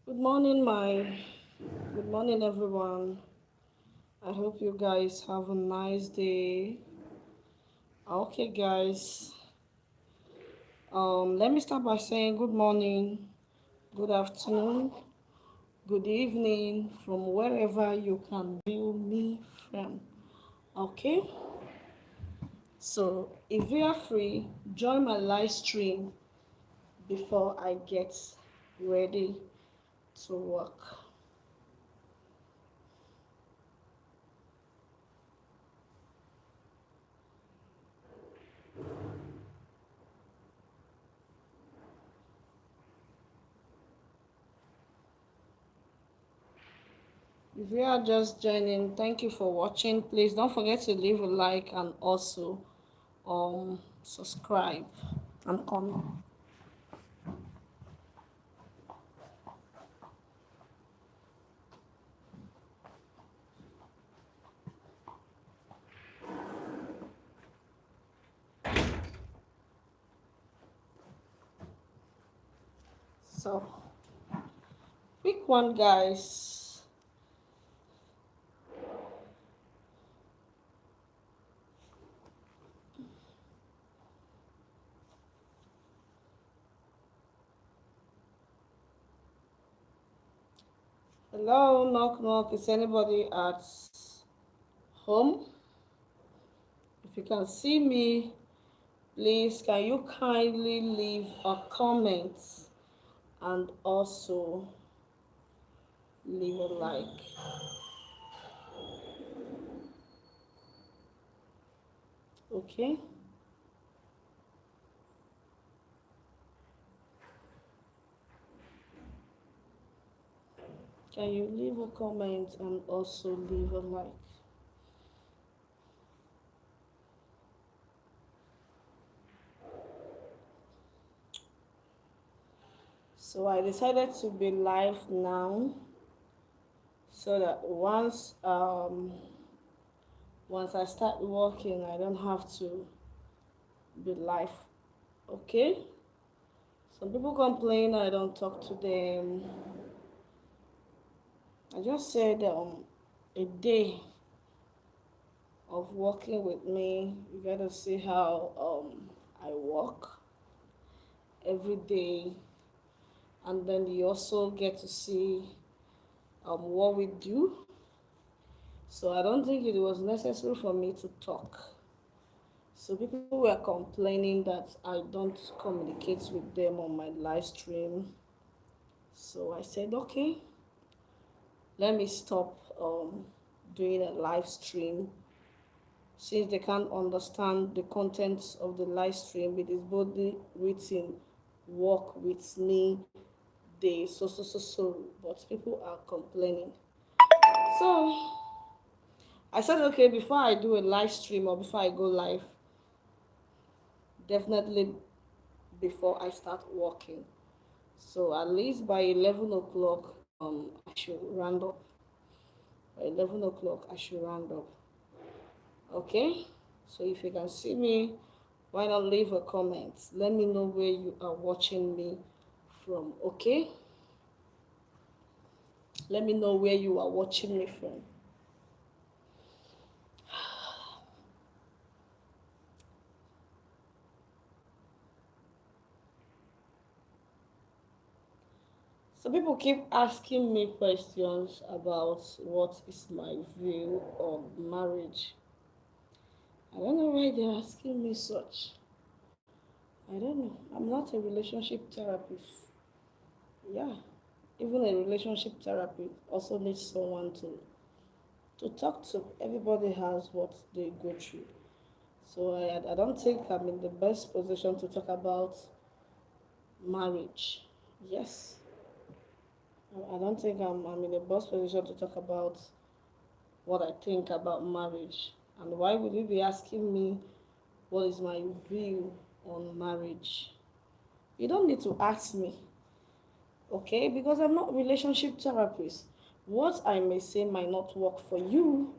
Good morning, good morning, everyone. I hope you guys have a nice day. Okay, guys. Let me start by saying good morning, good afternoon, good evening from wherever you can view me from. Okay, so if you are free, join my live stream before I get ready to work. If you are just joining, thank you for watching. Please don't forget to leave a like and also subscribe and comment. So quick one, guys. Hello, knock knock. Is anybody at home? If you can see me, please can you kindly leave a comment and also leave a like. Okay. Can you leave a comment and also leave a like? So I decided to be live now so that once I start working I don't have to be live. Okay? Some people complain I don't talk to them. I just said a day of working with me, you gotta see how I work every day, and then you also get to see what we do. So I don't think it was necessary for me to talk. So people were complaining that I don't communicate with them on my live stream. So I said, okay, let me stop doing a live stream. Since they can't understand the contents of the live stream, it is boldly written, work with me, they so. But people are complaining. So I said, okay, before I do a live stream or before I go live, definitely before I start working. So at least by 11 o'clock, I should round up. By 11 o'clock, I should round up. Okay? So if you can see me, why not leave a comment? Let me know where you are watching me from. Okay? Let me know where you are watching me from. So people keep asking me questions about what is my view on marriage. I don't know why they're asking me such. I don't know. I'm not a relationship therapist. Yeah, even a relationship therapist also needs someone to talk to. Everybody has what they go through. So I don't think I'm in the best position to talk about marriage. Yes, I don't think I'm in the best position to talk about what I think about marriage. And why would you be asking me what is my view on marriage? You don't need to ask me, okay? Because I'm not a relationship therapist. What I may say might not work for you,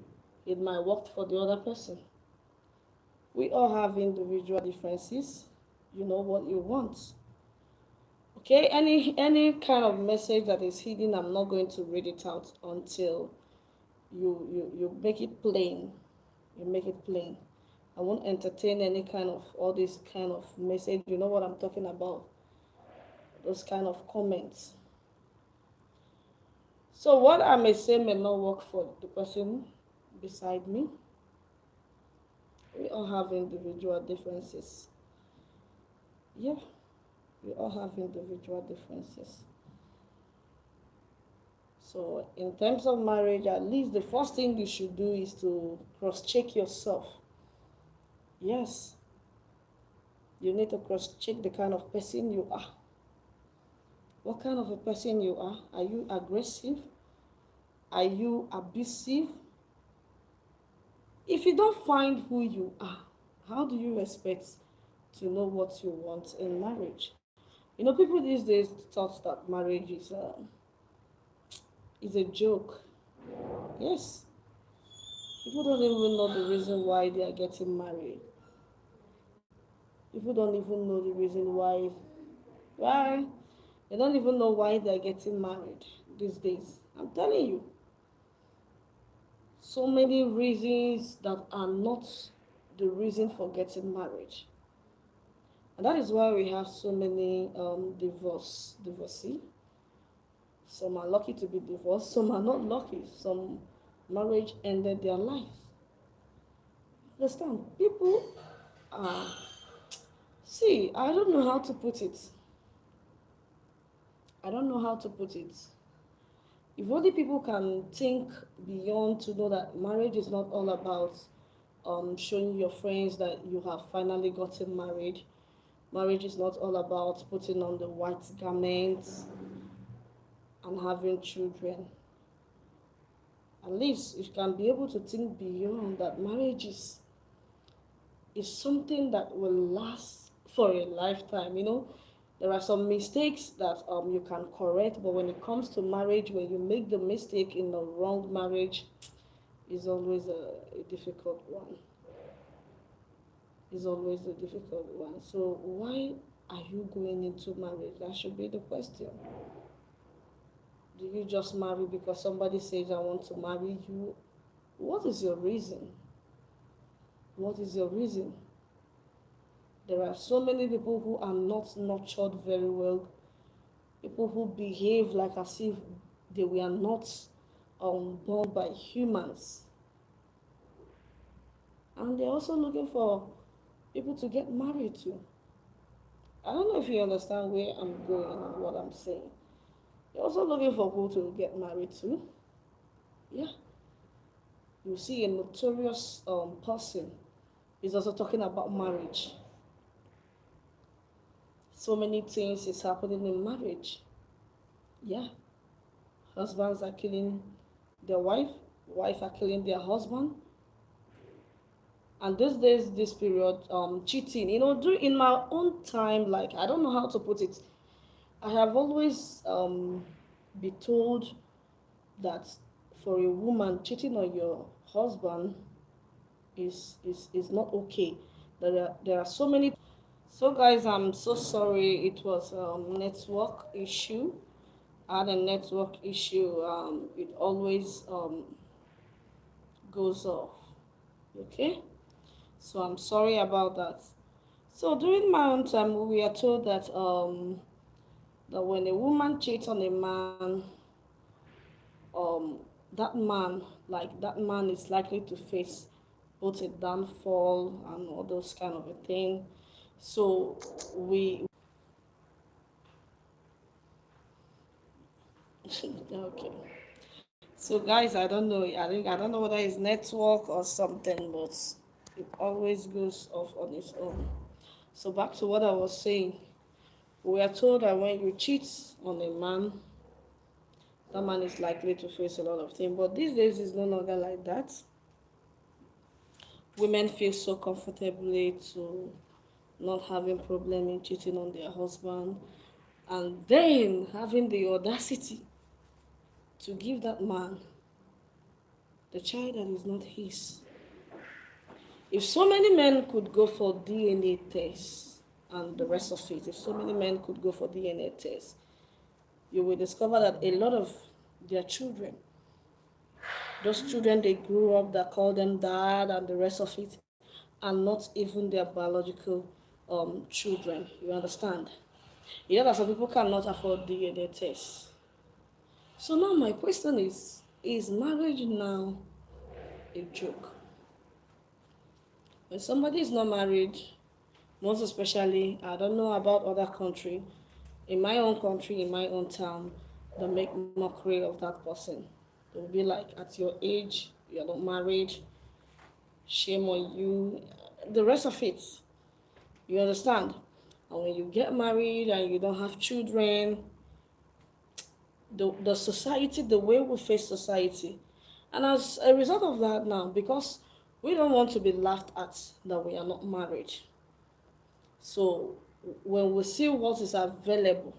it might work for the other person. We all have individual differences. You know what you want. Okay, any kind of message that is hidden, I'm not going to read it out until you make it plain. You make it plain. I won't entertain any kind of all this kind of message. You know what I'm talking about? Those kind of comments. So what I may say may not work for the person beside me. We all have individual differences. Yeah, we all have individual differences. So in terms of marriage, at least the first thing you should do is to cross-check yourself. Yes, you need to cross-check the kind of person you are. What kind of a person you are? Are you aggressive? Are you abusive? If you don't find who you are, how do you expect to know what you want in marriage? You know, people these days thought that marriage is a joke. Yes, people don't even know the reason why they are getting married. People don't even know the reason why they don't even know why they're getting married these days. I'm telling you, so many reasons that are not the reason for getting married. And that is why we have so many divorcee. Some are lucky to be divorced, some are not lucky. Some marriage ended their life. Understand? People are, see, I don't know how to put it. I don't know how to put it. If only people can think beyond to know that marriage is not all about showing your friends that you have finally gotten married. Marriage is not all about putting on the white garments and having children. At least you can be able to think beyond that. Marriage is something that will last for a lifetime. You know, there are some mistakes that you can correct, but when it comes to marriage, when you make the mistake in the wrong marriage, is always a difficult one. Is always a difficult one. So why are you going into marriage? That should be the question. Do you just marry because somebody says I want to marry you? What is your reason? What is your reason? There are so many people who are not nurtured very well. People who behave like as if they were not born by humans. And they're also looking for people to get married to. I don't know if you understand where I'm going and what I'm saying. They're also looking for people to get married to. Yeah. You see a notorious person is also talking about marriage. So many things is happening in marriage. Yeah. Husbands are killing their wife are killing their husband. And these days, this period, cheating, you know, in my own time, like, I don't know how to put it. I have always been told that for a woman, cheating on your husband is not okay. There are so many. So guys, I'm so sorry. It was network issue. I had a network issue. It always goes off. Okay, so I'm sorry about that. So during my own time, we are told that when a woman cheats on a man, um, that man is likely to face both a downfall and all those kind of a thing. So we okay. So guys, I don't know. I don't know whether it's network or something, but it always goes off on its own. So back to what I was saying. We are told that when you cheat on a man, that man is likely to face a lot of things. But these days it's no longer like that. Women feel so comfortably to not having problem in cheating on their husband, and then having the audacity to give that man the child that is not his. If so many men could go for DNA tests, and the rest of it, if so many men could go for DNA tests, you will discover that a lot of their children, those children they grew up that call them dad and the rest of it, are not even their biological children. You understand? You know that some people cannot afford DNA tests. So now my question is marriage now a joke? When somebody is not married, most especially, I don't know about other country, in my own country, in my own town, they make mockery of that person. They will be like, at your age, you're not married, shame on you, the rest of it. You understand? And when you get married and you don't have children, the society, the way we face society. And as a result of that now, because we don't want to be laughed at that we are not married. So when we see what is available,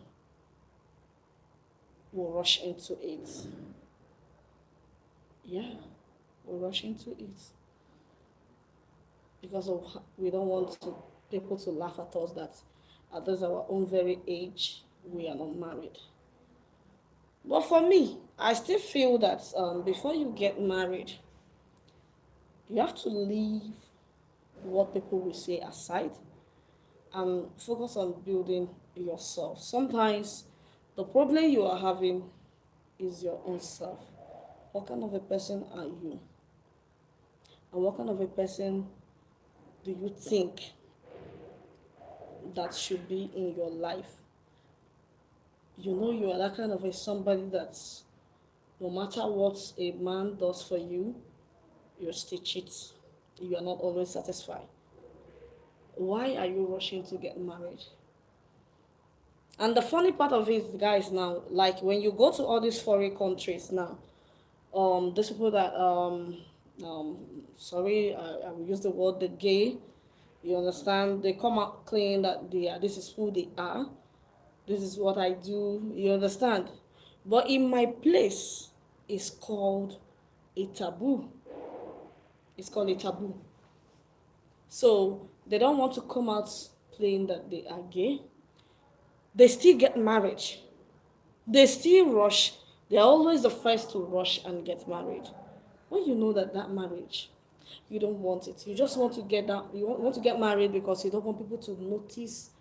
we'll rush into it. Yeah, we'll rush into it. Because of we don't want people to laugh at us that at this our own very age, we are not married. But for me, I still feel that before you get married, you have to leave what people will say aside and focus on building yourself. Sometimes the problem you are having is your own self. What kind of a person are you? And what kind of a person do you think that should be in your life? You know you are that kind of a somebody that no matter what a man does for you, you still cheat. You are not always satisfied. Why are you rushing to get married? And the funny part of it, guys, now, like when you go to all these foreign countries now, these people that sorry, I will use the word the gay. You understand? They come out clean that they are. This is who they are. This is what I do. You understand? But in my place, it's called a taboo. It's called a taboo. So they don't want to come out plain that they are gay. They still get married. They still rush. They are always the first to rush and get married. When you know that that marriage, you don't want it. You just want to get that. You want to get married because you don't want people to notice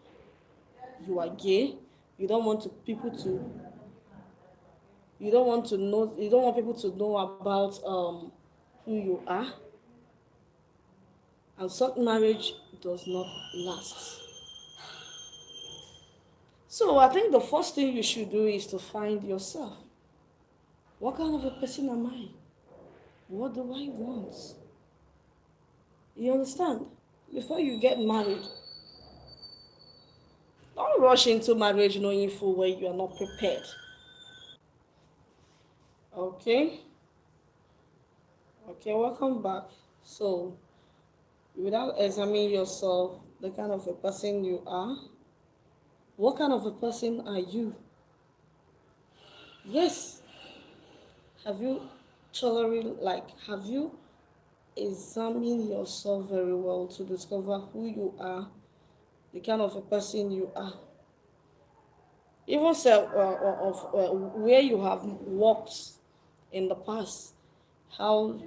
you are gay. You don't want to people to. You don't want to know. You don't want people to know about who you are. And such marriage does not last. So I think the first thing you should do is to find yourself. What kind of a person am I? What do I want? You understand? Before you get married, don't rush into marriage knowing full well you are not prepared. Okay? Okay, welcome back. So, without examining yourself, the kind of a person you are, what kind of a person are you? Yes. Have you have you examined yourself very well to discover who you are, the kind of a person you are? Even where you have worked in the past, how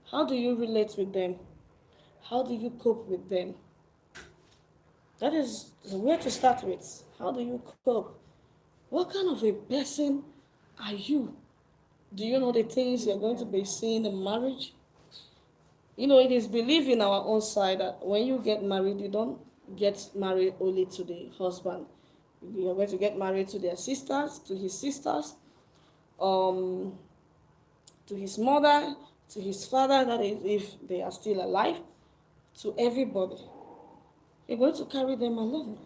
how do you relate with them? How do you cope with them? That is where to start with. How do you cope? What kind of a person are you? Do you know the things you're going to be seeing in marriage? You know, it is believed in our own side that when you get married, you don't get married only to the husband. You're going to get married to their sisters, to his sisters, um, to his mother, to his father, that is, if they are still alive, to everybody. You're going to carry them along.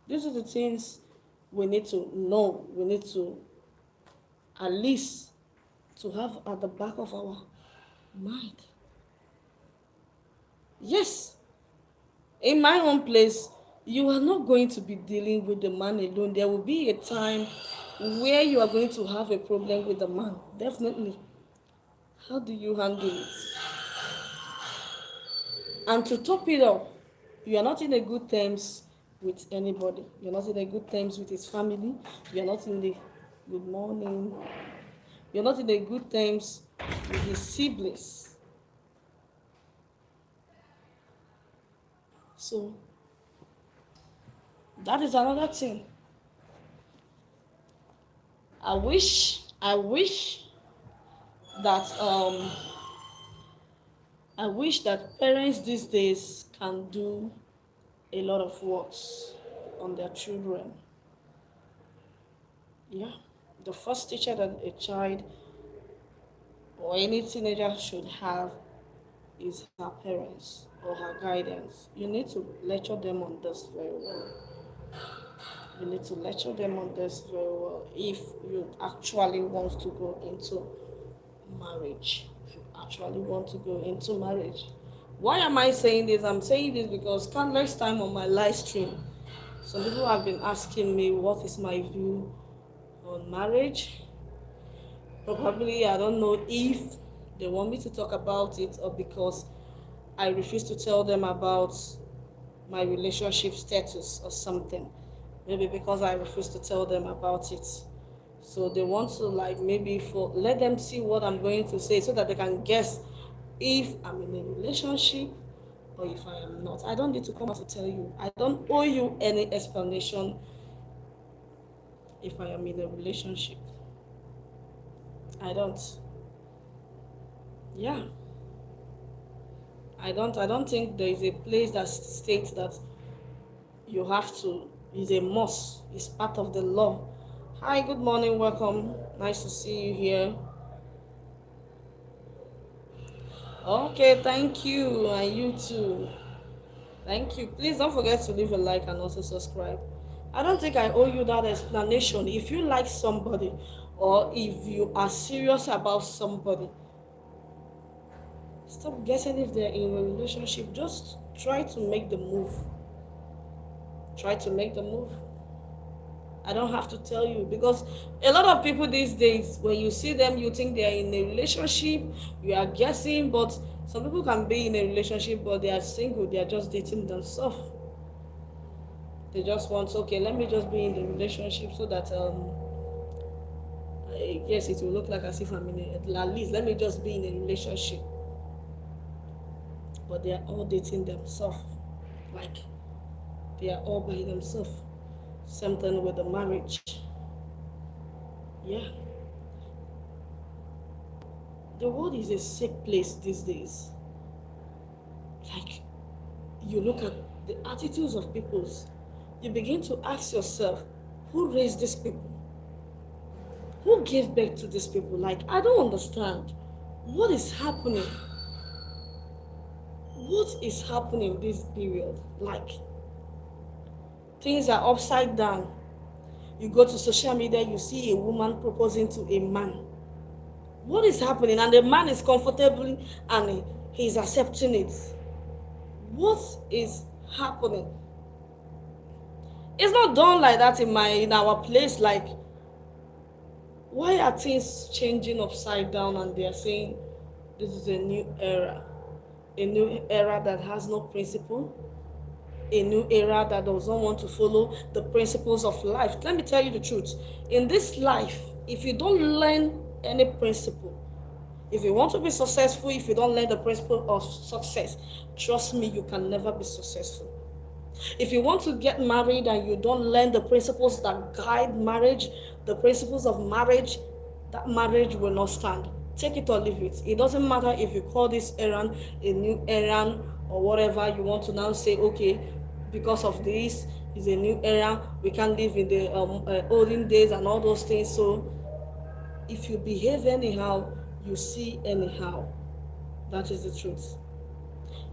These are the things we need to know. We need to at least to have at the back of our mind. Yes, in my own place, you are not going to be dealing with the man alone. There will be a time where you are going to have a problem with the man. Definitely. How do you handle it? And to top it up, You are not in a good terms with anybody. You're not in a good terms with his family. You're not in the good morning. You're not in a good terms with his siblings. So that is another thing. I wish that I wish that parents these days can do a lot of works on their children. Yeah. The first teacher that a child or any teenager should have is her parents or her guidance. You need to lecture them on this very well. You need to lecture them on this very well if you actually want to go into marriage. If you actually want to go into marriage. Why am I saying this? I'm saying this because countless time on my live stream, some people have been asking me what is my view on marriage. Probably I don't know if they want me to talk about it or because I refuse to tell them about my relationship status or something. Maybe because I refuse to tell them about it. So they want to like maybe for let them see what I'm going to say so that they can guess if I'm in a relationship or if I am not. I don't need to come out to tell you. I don't owe you any explanation if I am in a relationship. I don't. Yeah. I don't think there is a place that states that you have to. It's a must. It's part of the law. Hi, good morning, welcome. Nice to see you here. Okay, thank you, and you too. Thank you. Please don't forget to leave a like and also subscribe. I don't think I owe you that explanation. If you like somebody or if you are serious about somebody, stop guessing if they're in a relationship. Just try to make the move. Try to make the move. I don't have to tell you because a lot of people these days, when you see them, you think they are in a relationship, you are guessing, but some people can be in a relationship, but they are single, they are just dating themselves. They just want, okay, let me just be in the relationship so that, I guess it will look like as if I'm in a, at least let me just be in a relationship. But they are all dating themselves. Like, they are all by themselves. Same thing with the marriage. Yeah. The world is a sick place these days. Like, you look at the attitudes of peoples, you begin to ask yourself, who raised these people? Who gave birth to these people? Like, I don't understand. What is happening? What is happening this period? Like, things are upside down. You go to social media, you see a woman proposing to a man. What is happening? And the man is comfortable and he's accepting it. What is happening? It's not done like that in our place. Like, why are things changing upside down and they are saying this is a new era? A new era that has no principle, a new era that does not want to follow the principles of life. Let me tell you the truth. In this life, if you don't learn any principle, if you want to be successful, if you don't learn the principle of success, trust me, you can never be successful. If you want to get married and you don't learn the principles that guide marriage, the principles of marriage, that marriage will not stand. Take it or leave it. It doesn't matter if you call this errand a new errand or whatever you want to now say, okay, because of this is a new era, we can't live in the olden days and all those things. So if you behave anyhow, you see anyhow. That is the truth.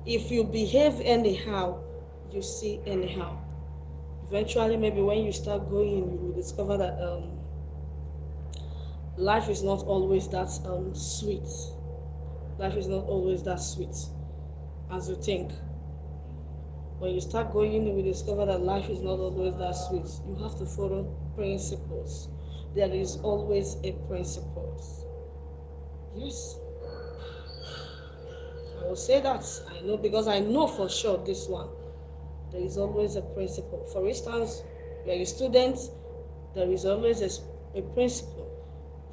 If you behave anyhow, you see anyhow. Eventually, maybe when you start going, you will discover that life is not always that sweet. Life is not always that sweet as you think. When you start going, you will discover that life is not always that sweet. You have to follow principles. There is always a principle. Yes. I will say that. I know because I know for sure this one. there is always a principle. For instance, you're a student, there is always a principle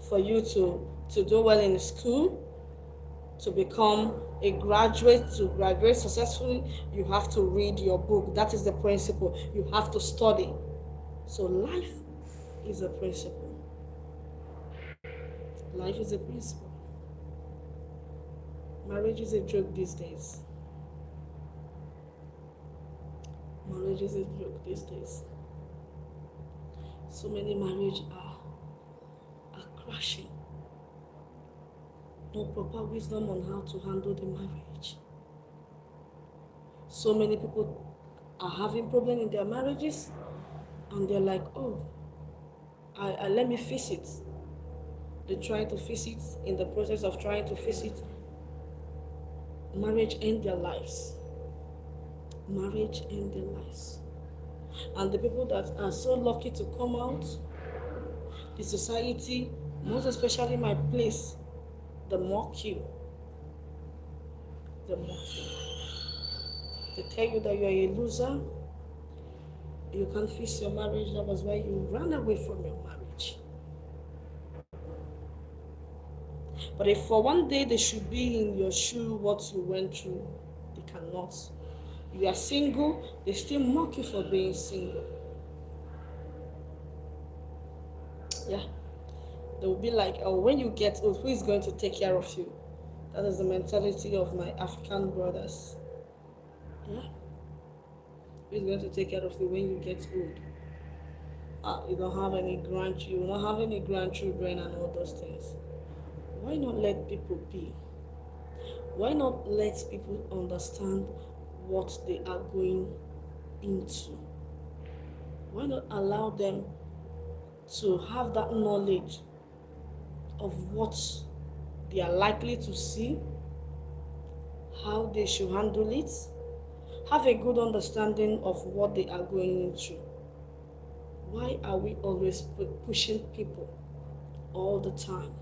for you to do well in school, to become a graduate, to graduate successfully. You have to read your book. That is the principle. You have to study. So life is a principle. Life is a principle. Marriage is a joke these days. Marriage is a joke these days. So many marriages are crashing. No proper wisdom on how to handle the marriage. So many people are having problems in their marriages, and they're like, oh, I let me fix it. They try to fix it. In the process of trying to fix it, marriage ends their lives. Marriage ends their lives. And the people that are so lucky to come out, the society, most especially my place, they mock you. They mock you. They tell you that you're a loser. You can't fix your marriage. That was why you ran away from your marriage. But if for one day they should be in your shoe, what you went through, they cannot. You are single, they still mock you for being single. Yeah. They will be like, oh, when you get old, who is going to take care of you? That is the mentality of my African brothers. Yeah. Who is going to take care of you when you get old? You don't have any grandchildren, you don't have any grandchildren and all those things. Why not let people be? Why not let people understand what they are going into? Why not allow them to have that knowledge of what they are likely to see, how they should handle it, have a good understanding of what they are going into? Why are we always pushing people all the time?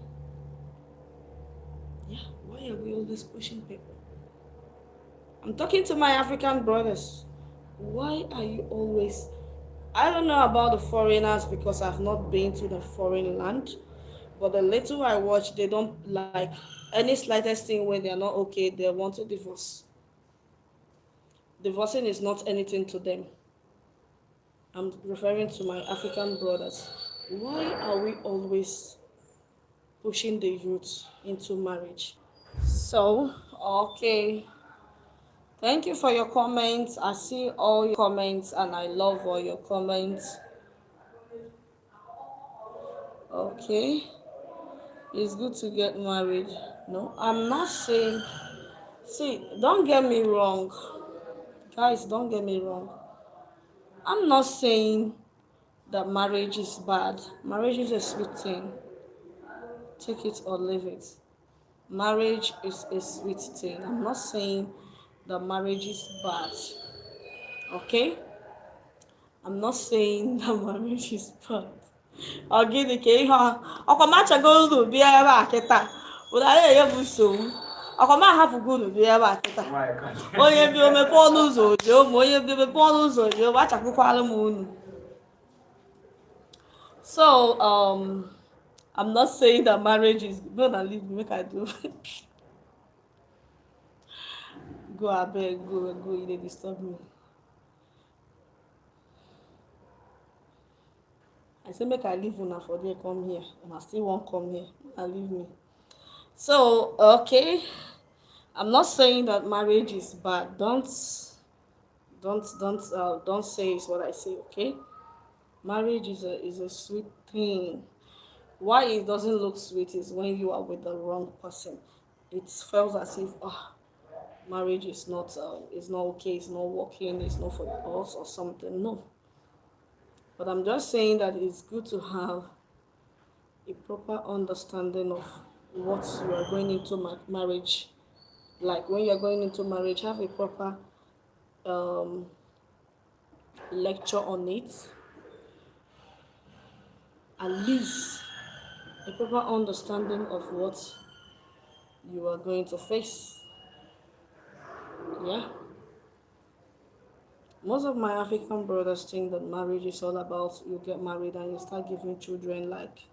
Yeah, why are we always pushing people? I'm talking to my African brothers. Why are you always... I don't know about the foreigners because I've not been to the foreign land, but the little I watch, they don't like any slightest thing when they're not okay, they want to divorce. Divorcing is not anything to them. I'm referring to my African brothers. Why are we always pushing the youth into marriage? So, okay. Thank you for your comments. I see all your comments and I love all your comments. Okay. It's good to get married. No, I'm not saying... See, don't get me wrong. Guys, don't get me wrong. I'm not saying that marriage is bad. Marriage is a sweet thing. Take it or leave it. Marriage is a sweet thing. I'm not saying that marriage is bad. Okay? I'm not saying that marriage is bad. Gịnị ka ihe ọkwa machago unu bịa ebe a kịta ụdara enye bụ nsogbu ọkwa ma hapụgo unu bịa ebe a kịta onye bi omepe ọnụ ụzọ oje ụmụ onye bi omepe ọnụ ụzọ oje gbachapụkwala m unu. So I'm not saying that marriage is good. No, leave me make I do. Go abeg, go, you dey disturb me. I say make I leave una for there come here, and I still won't come here. And leave me. So okay, I'm not saying that marriage is bad. Don't say it's what I say. Okay, marriage is a sweet thing. Why it doesn't look sweet is when you are with the wrong person. It feels as if marriage is not okay, it's not working, it's not for us or something. No. But I'm just saying that it's good to have a proper understanding of what you are going into marriage. Like when you're going into marriage, have a proper lecture on it. At least a proper understanding of what you are going to face. Yeah. Most of my African brothers think that marriage is all about you get married and you start giving children like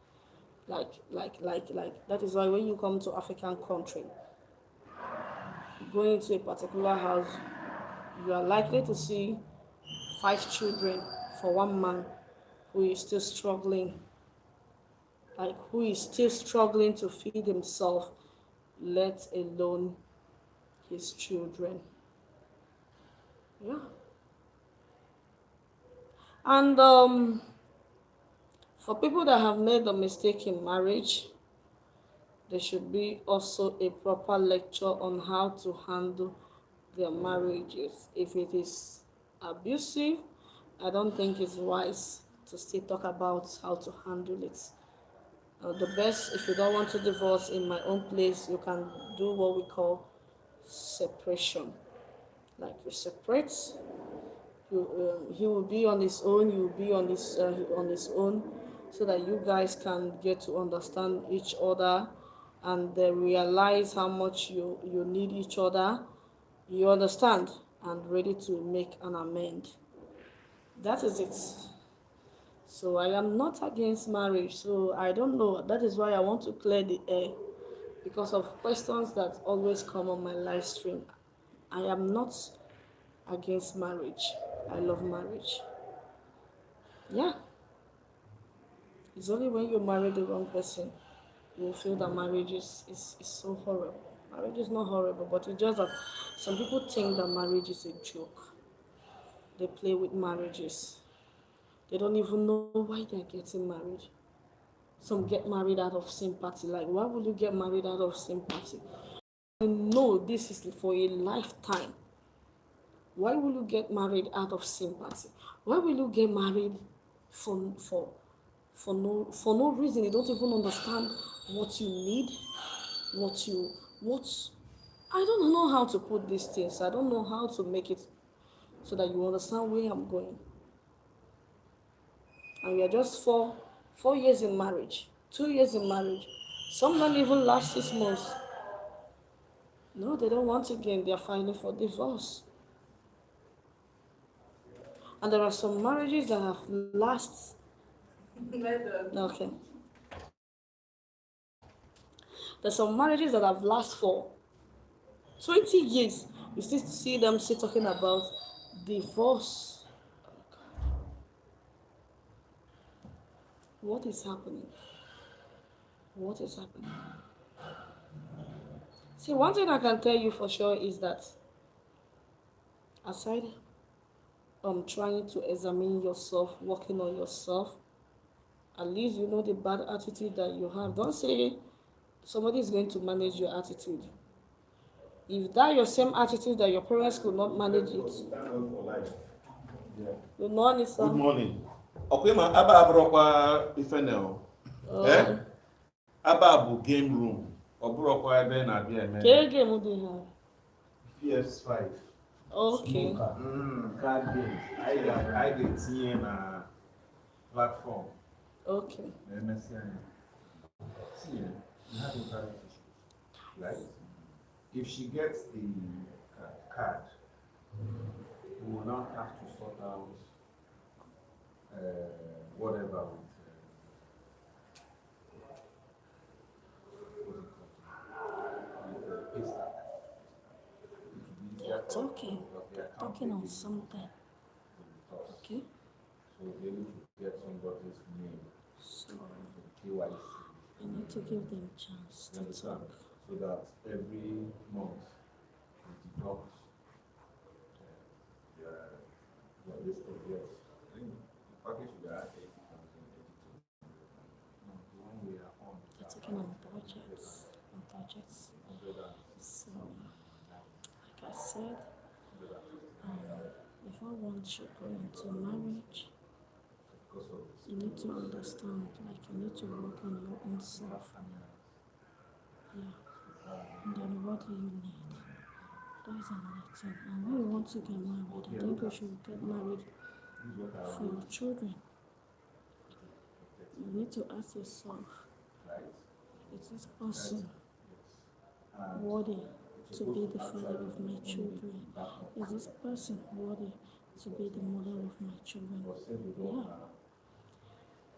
that is why when you come to African country, going into a particular house, you are likely to see 5 children for one man who is still struggling, who is still struggling to feed himself, let alone his children. Yeah. And for people that have made a mistake in marriage, there should be also a proper lecture on how to handle their marriages. If it is abusive, I don't think it's wise to still talk about how to handle it. The best, if you don't want to divorce in my own place, you can do what we call separation. Like you separate, he will be on his own, you will be on his own, so that you guys can get to understand each other and realize how much you need each other. You understand, and ready to make an amend. That is it. So I am not against marriage. So I don't know. That is why I want to clear the air because of questions that always come on my live stream. I am not against marriage. I love marriage. Yeah. It's only when you marry the wrong person you will feel that marriage is so horrible. Marriage is not horrible, but it's just that some people think that marriage is a joke. They play with marriages. They don't even know why they're getting married. Some get married out of sympathy. Like, why would you get married out of sympathy? I know this is for a lifetime. Why will you get married out of sympathy? Why will you get married for no reason? You don't even understand what you need, what I don't know how to put these things. I don't know how to make it so that you understand where I'm going. And we are just 4 years in marriage, 2 years in marriage. Some don't even last 6 months. No, they don't want again. They are filing for divorce. And there are some marriages that have last. Okay. There's some marriages that have last for 20 years. You still see them still talking about divorce. What is happening? What is happening? See, one thing I can tell you for sure is that aside trying to examine yourself, working on yourself, at least you know the bad attitude that you have. Don't say somebody is going to manage your attitude. If that your same attitude that your parents could not manage it. Good morning, sir. Good morning. Okay, ma aba abrokwa ifenel. Aba bu game room. Obrokwa ebe na bia eme. Ke game do you have? PS5. Okay. Card games. I get here na platform. Okay. MSN. See, you have a private issue, right? If she gets the card, we will not have to sort out whatever with They're talking. They're talking on something. Okay. So they need to get somebody's name. So KYC. I need to give them a chance to talk. So that every month we deduct your list of yes. I think the package should be at 80,000, 82. No, the one we are on. They're talking on budgets. So, like I said, before one should go into marriage, you need to understand, like you need to work on your own self. Yeah. And then what do you need? That is another thing. And when you want to get married, I think you should get married for your children. You need to ask yourself, is this person worthy to be the father of my children? Is this person worthy to be the mother of my children. Yeah.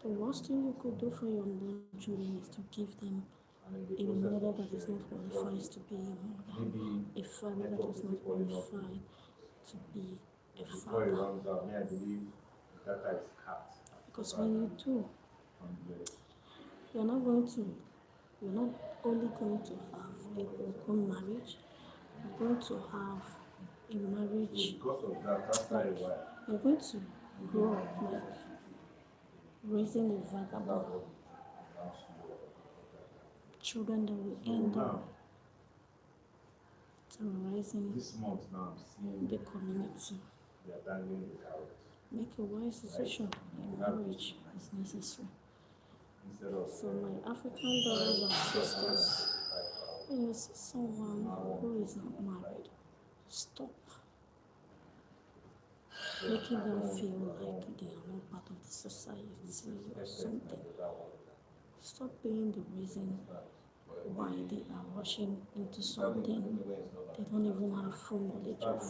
The worst thing you could do for your unborn children is to give them a mother that is not qualified to be a mother, a father that is not qualified to be a father. Because when you do, you're not only going to have a broken marriage, you're going to have a marriage like you're going to grow up like raising a vagabond, children that will end up terrorizing the community. Make a wise decision in marriage is necessary. So my African brothers and sisters, when you see someone who is not married, stop making them feel like they are not part of the society or something. Stop being the reason why they are rushing into something they don't even have full knowledge of.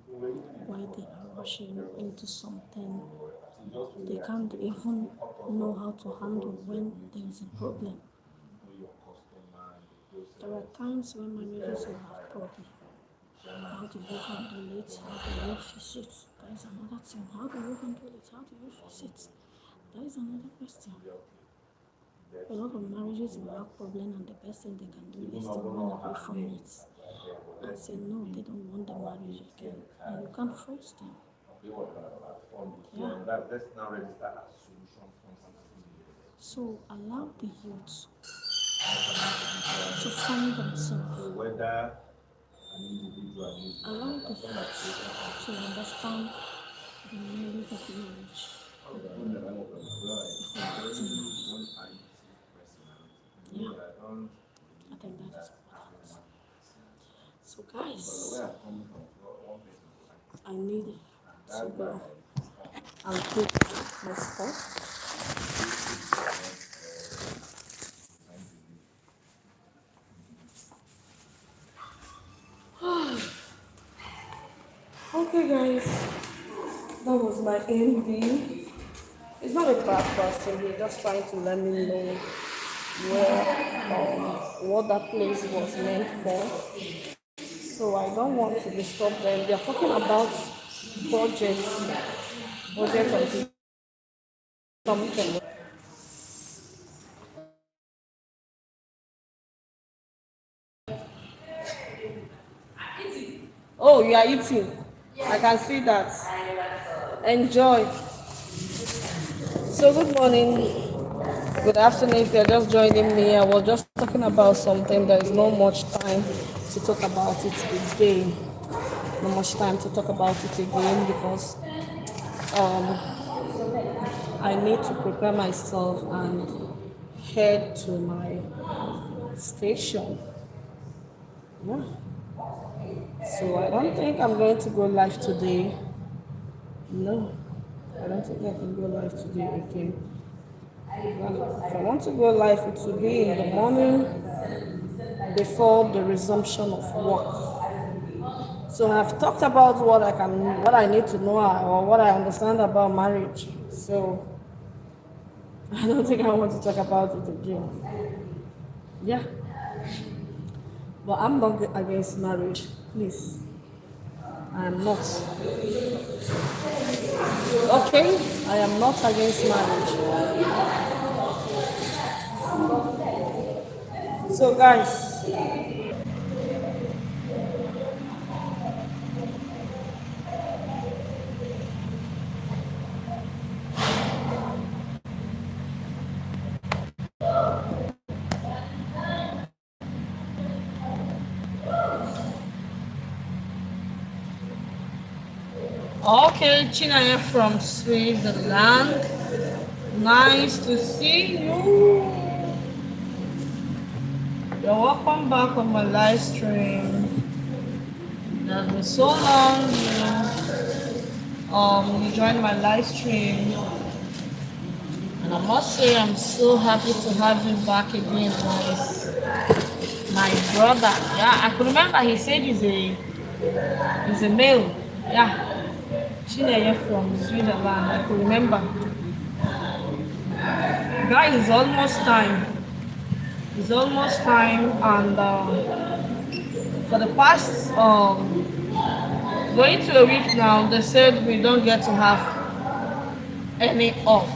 Why they are rushing into something they can't even know how to handle when there is a problem. There are times when marriages will have problems. How do you handle it? How do you fix it? That is another thing. How do you handle it? How do you fix it? That is another question. A lot of marriages will have problems, and the best thing they can do is to run away from it and say no, they don't want the marriage again. And you can't force them. Yeah. So allow the youth to find themselves. Allow the youth to understand the meaning of marriage. Yeah, I think that is important. So guys, I need to go and take my stuff. Okay guys, that was my MD. It's not a bad person, he's just trying to let me know what that place was meant for. So I don't want to disturb them. They're talking about budgets and something. Oh, you are eating. I can see that. Enjoy. So good morning, good afternoon if you're just joining me. I was just talking about something. There is not much time to talk about it again. Not much time to talk about it again because I need to prepare myself and head to my station. Yeah. So I don't think I'm going to go live today. No, I don't think I can go live today again. If I want to go live, it will be in the morning before the resumption of work. So I've talked about what I need to know or what I understand about marriage. So I don't think I want to talk about it again. Yeah. But I'm not against marriage, please. I am not. Okay? I am not against marriage. So guys, okay, Chinaya from Switzerland. Nice to see you. You're welcome back on my live stream. It has been so long you joined my live stream. And I must say I'm so happy to have you back again, guys. My brother. Yeah, I could remember he said he's a male. Yeah. Chineye from Switzerland. I could remember. Guys, it's almost time. It's almost time, and for the past going to a week now, they said we don't get to have any off.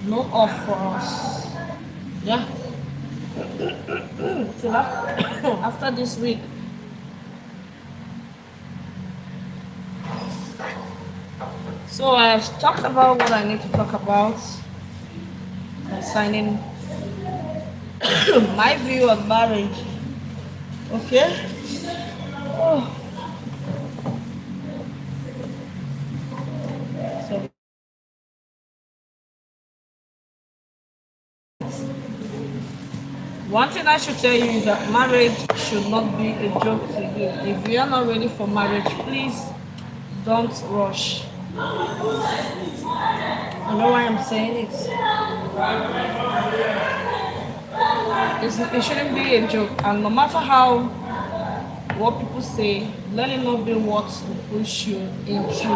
No off for us. Yeah. Till after this week. So I have talked about what I need to talk about concerning my view on marriage. Okay? Oh. So one thing I should tell you is that marriage should not be a joke to you. If you are not ready for marriage, please don't rush. I know why I'm saying it. It shouldn't be a joke, and no matter what people say, let it not be what will push you into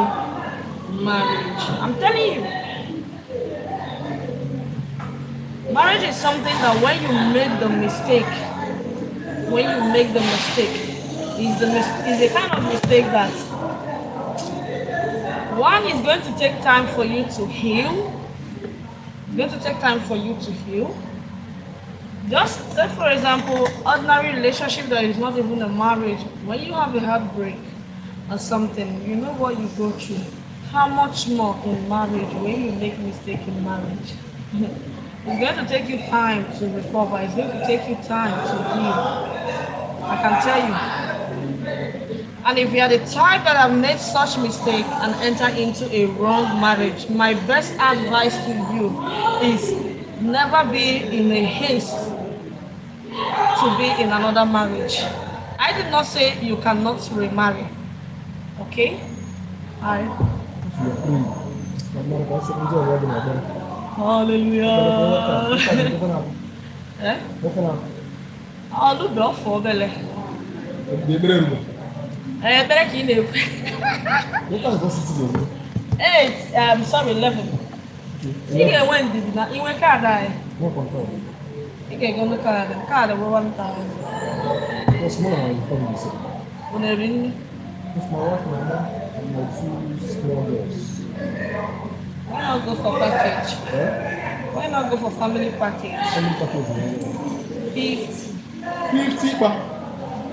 marriage. I'm telling you, marriage is something that when you make the mistake, is the kind of mistake that one is going to take time for you to heal. It's going to take time for you to heal. Just say, for example, ordinary relationship that is not even a marriage. When you have a heartbreak or something, you know what you go through. How much more in marriage when you make mistake in marriage? It's going to take you time to recover. It's going to take you time to heal. I can tell you. And if you are the type that have made such mistake and enter into a wrong marriage, my best advice to you is never be in a haste to be in another marriage. I did not say you cannot remarry. Okay? Hallelujah. Eh? Oh, look bad for Bele. Better keep it. 8, sorry, 11. You can win the dinner. You went card. You can go to card. Card over 1,000. What's more than you from this? When they ring, It's my wife, my mom, and my 2 small girls. why not go for package? Eh? Why not go for family package? How many packages do you 50. 50 pa.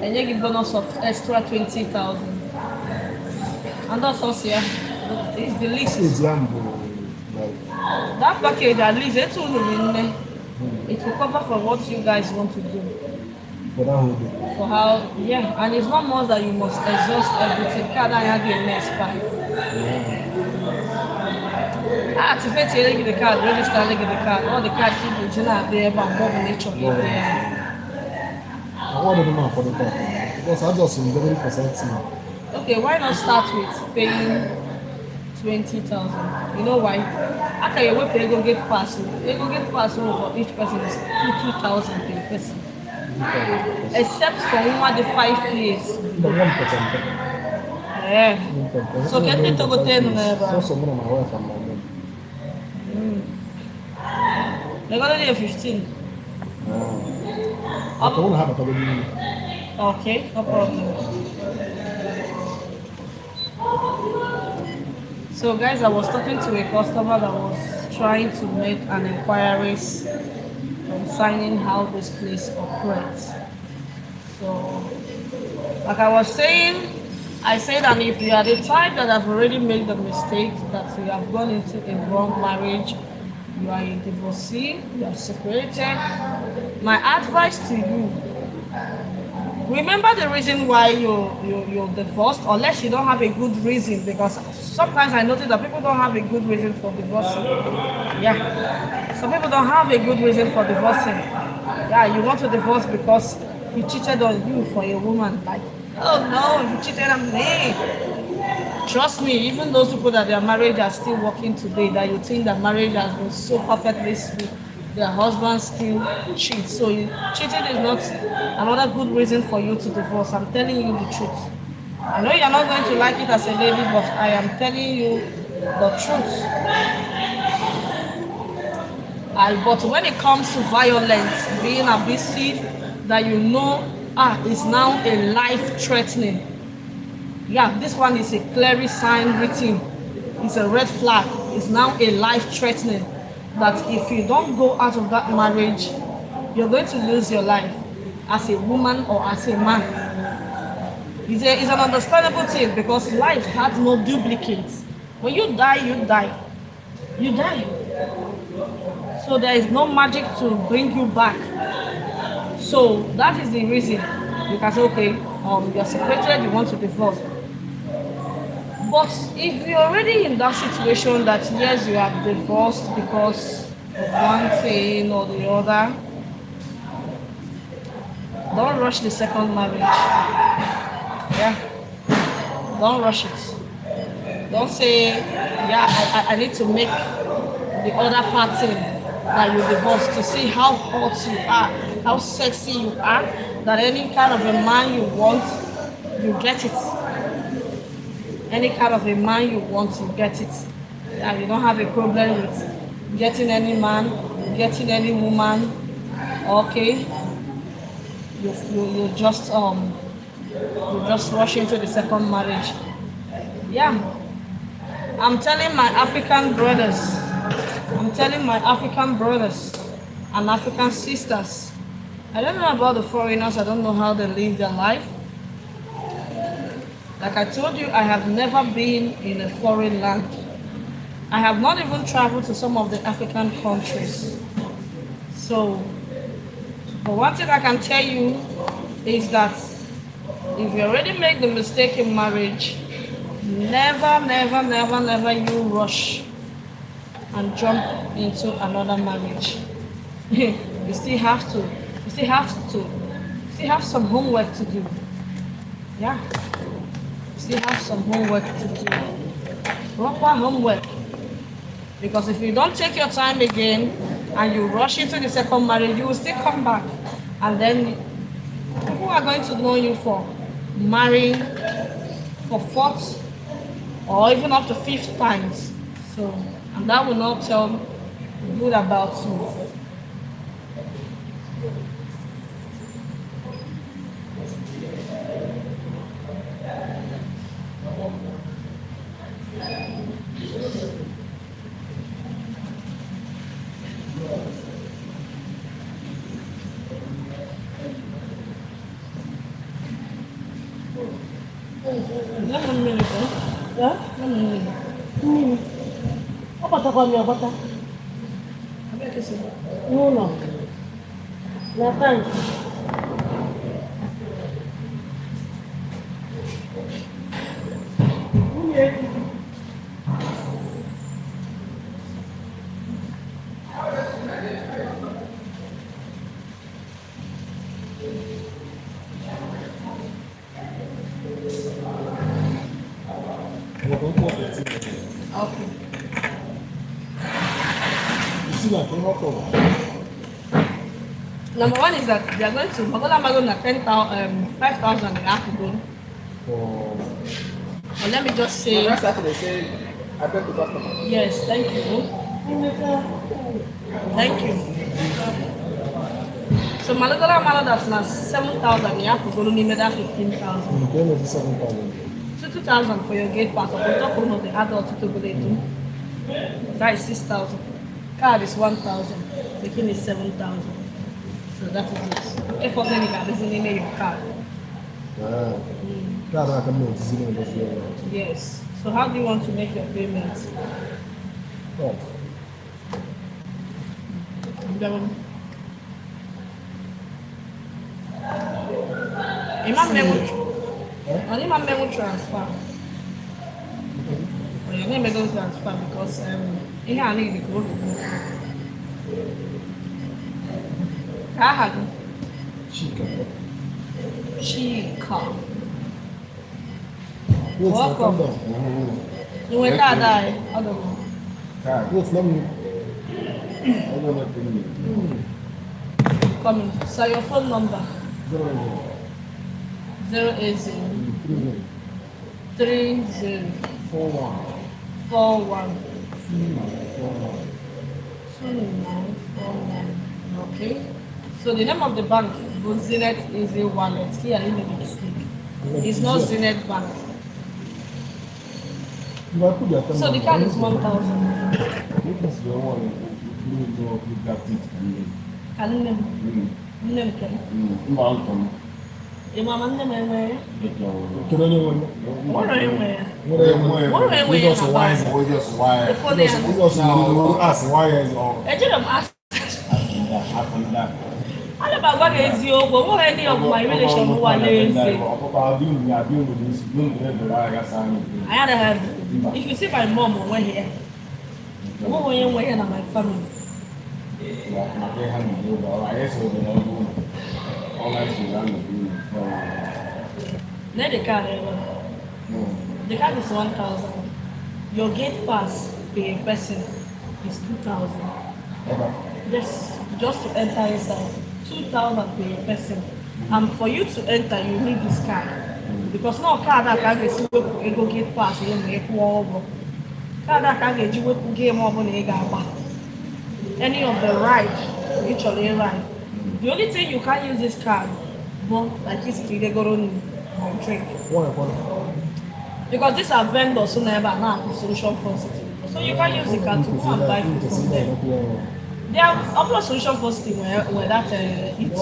And you give bonus of extra 20,000. And that's us here. It's the least. It's Jambo. Like, That package at least it will cover for what you guys want to do. for that whole day. For how, yeah, and it's not more that you must exhaust everything. Can't I have your next pack? Activate the card, register the card. All the card keep the general there, but more than nature there. I ordered them out for the car. Because I just in delivery for something. Okay, why not start with paying 20,000? You know why? After you wait, you go get pass. You go get pass for each person is 2,000 per person. Except for one the 5 years. The 1%. Yeah. So get me to go 10 So some of my wife and my mom. They're gonna do 15. I don't have a problem. Okay, no problem. So guys, I was talking to a customer that was trying to make an inquiries concerning how this place operates. So, like I was saying, I said that if you are the type that have already made the mistake that you have gone into a wrong marriage, you are a divorcee, you are separated, my advice to you, remember the reason why you're divorced, unless you don't have a good reason, because sometimes I notice that people don't have a good reason for divorcing. Yeah, some people don't have a good reason for divorcing. Yeah, you want to divorce because he cheated on you for a woman. Like, oh no, you cheated on me. Trust me, even those people that their marriage are still working today, that you think that marriage has been so perfectly smooth, their husband still cheats. So cheating is not another good reason for you to divorce. I'm telling you the truth. I know you're not going to like it as a lady, but I am telling you the truth. But when it comes to violence, being abusive, that you know is now a life-threatening. Yeah, this one is a clear sign written. It's a red flag. It's now a life-threatening. That if you don't go out of that marriage, you're going to lose your life as a woman or as a man. It's an understandable thing because life has no duplicates. When you die, you die. You die. So there is no magic to bring you back. So that is the reason you can say, okay, you're separated, you want to divorce. But if you're already in that situation that yes, you are divorced because of one thing or the other, don't rush the second marriage. Yeah, don't rush it. Don't say, yeah, I need to make the other party that you divorced to see how hot you are, how sexy you are, that any kind of a man you want, you get it. Any kind of a man you want, you get it. And you don't have a problem with getting any man, getting any woman. Okay, you just rush into the second marriage. Yeah, I'm telling my African brothers and African sisters. I don't know about the foreigners. I don't know how they live their life. Like I told you, I have never been in a foreign land. I have not even traveled to some of the African countries. So, but one thing I can tell you is that if you already make the mistake in marriage, never you rush and jump into another marriage. You still have some homework to do. Yeah. Still have some homework to do. Proper homework. Because if you don't take your time again and you rush into the second marriage, you will still come back. And then people are going to know you for marrying for fourth or even up to fifth times. So, and that will not tell good about you. Apa tak kami apa tak? No. Lapan. Okay. Number one is that they are going to Magola Magona 5,000 they have to go. Or let me just say. That's after they say, I beg the customer. Yes, thank you. Thank you. So Malagola Malo that's now 7,000 you have to go to Nimeda 15,000. 2,000 for your gate pass. On top of the adult to go to. That is 6,000. Card is 1,000. The king is 7,000. So that is it. If for any card, doesn't name your card. Yes. So how do you want to make your payments? Only my memo transfer. Your name is going to transfer because I need to go. Kahag. Chika. Welcome. You went to die. I don't know. Coming. So your phone number. 080 30 41 41 2941. 2949. Okay. So the name of the bank was Zenith Easy Wallet. Here I made a mistake. It's not Zenith Bank. So the card is 1,000. This is your one. You know, you got it. Can you name? Name can. Your mama name where? Can anyone? What are you wearing? What are you wearing? We just wire. We just wire. Before they We also ask why is all. I didn't ask. After that. I don't know what is your, but what any of my relation who are lazy. I had a have. If you see my mom over here, what were you wearing on my family? Let the card. The card is 1,000. Your gate pass per person is 2,000. Yes, just to enter inside. 2,000 per person. And for you to enter, you need this card. Because no card that can get go gate pass, you make war. Card that can get you game over any of the ride, literally ride. The only thing you can't use this card, but like this, they go on drink. Because these are vendors who never have solution for city. So you can use the card to go and buy food from them. They have upload solution for city where that it's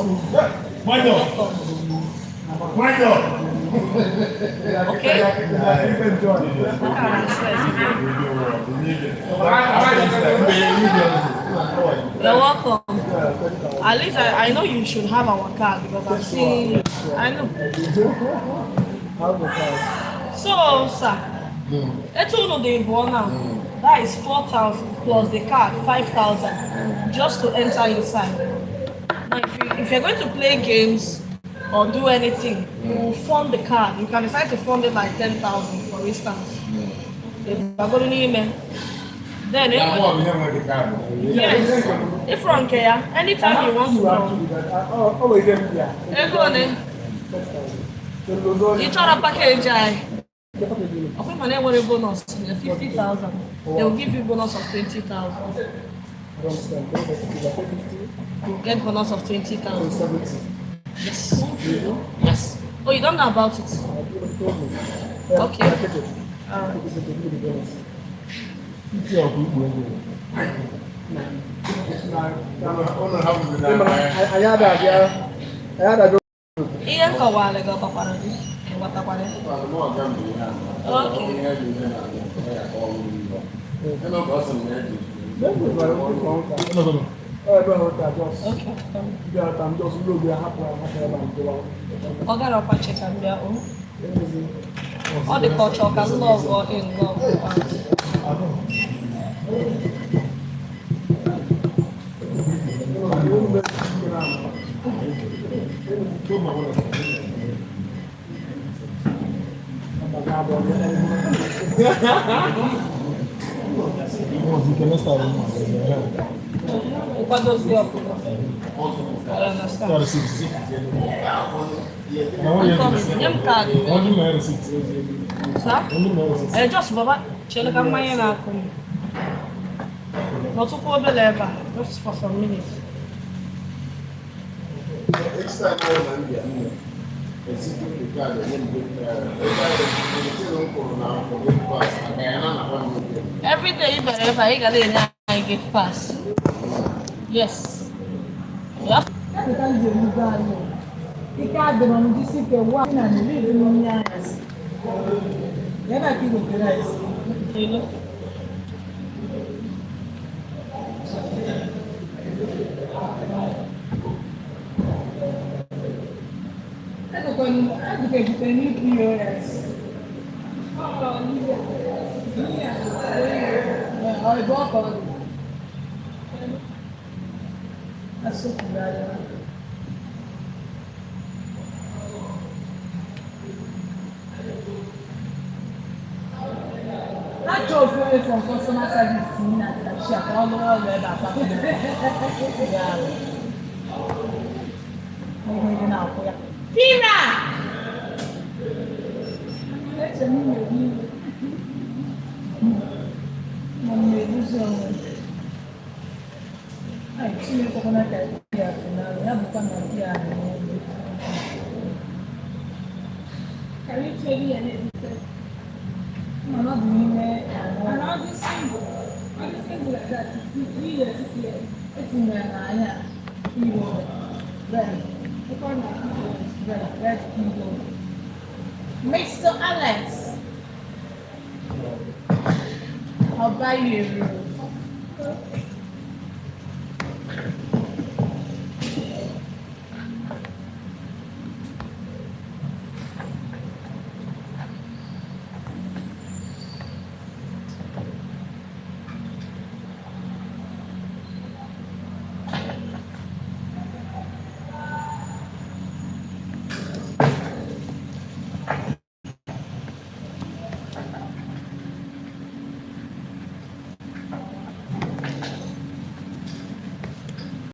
okay. You're welcome. At least I know you should have our card because I've seen. I know. So, sir, it's all of the one now. That is 4,000 plus the card, 5,000 just to enter inside. Now, if you're going to play games or do anything, you will fund the card. You can decide to fund it like 10,000, for instance. If you're going to email, then yes, if you're on care, anytime you want to go, you try to package. Okay, my name will a bonus 50,000. They will give you bonus of 20,000. You get bonus of 20,000. Yes. Yes. Oh, you don't know about it? Okay. Iyan ka wala ka paparan. Wata pa rin. Okay. Okay, I'll check and their own. All the culture can love or in love. What does the offer? I understand. Sir? Just Baba, check out my not to go over just for some minutes. Every day, but if I get pass. Yes. Yep. That job from customer service to me, she can all over that. Tina! Mr. Alex, I'll buy you a rose.